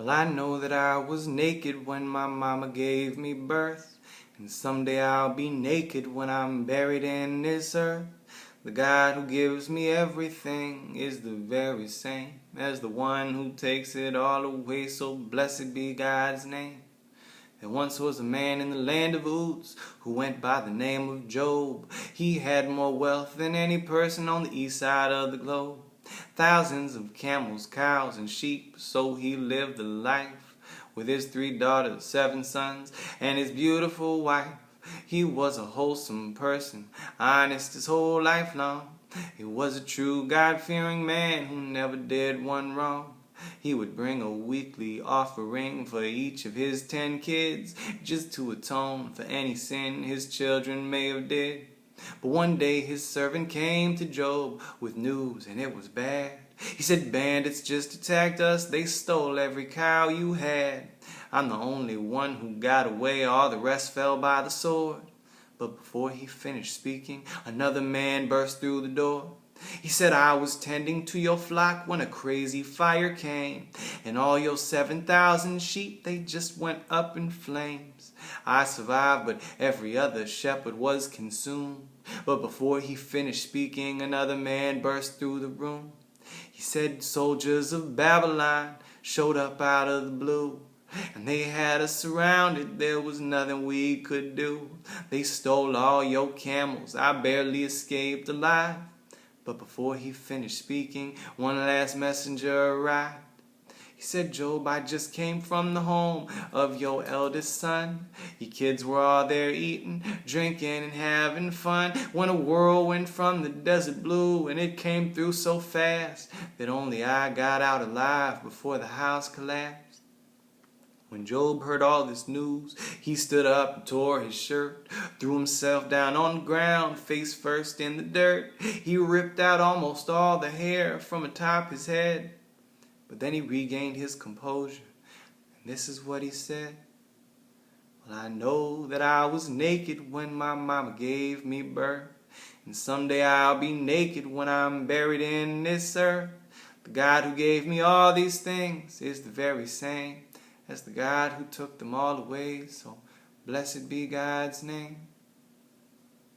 Well, I know that I was naked when my mama gave me birth, and someday I'll be naked when I'm buried in this earth. The God who gives me everything is the very same as the one who takes it all away, so blessed be God's name. There once was a man in the land of Uz who went by the name of Job. He had more wealth than any person on the east side of the globe. Thousands of camels, cows, and sheep, so he lived a life with his 3 daughters, 7 sons, and his beautiful wife. He was a wholesome person, honest his whole life long. He was a true God-fearing man who never did one wrong. He would bring a weekly offering for each of his 10 kids, just to atone for any sin his children may have did. But one day his servant came to Job with news, and it was bad. He said, bandits just attacked us, they stole every cow you had. I'm the only one who got away, all the rest fell by the sword. But before he finished speaking, another man burst through the door. He said, I was tending to your flock when a crazy fire came, and all your 7,000 sheep, they just went up in flames. I survived, but every other shepherd was consumed. But before he finished speaking, another man burst through the room. He said, soldiers of Babylon showed up out of the blue, and they had us surrounded, there was nothing we could do. They stole all your camels, I barely escaped alive. But before he finished speaking, one last messenger arrived. He said, Job, I just came from the home of your eldest son. Your kids were all there eating, drinking, and having fun, when a whirlwind from the desert blew, and it came through so fast that only I got out alive before the house collapsed. When Job heard all this news, he stood up and tore his shirt, threw himself down on the ground, face first in the dirt. He ripped out almost all the hair from atop his head. But then he regained his composure, and this is what he said. Well, I know that I was naked when my mama gave me birth, and someday I'll be naked when I'm buried in this earth. The God who gave me all these things is the very same as the God who took them all away, so blessed be God's name.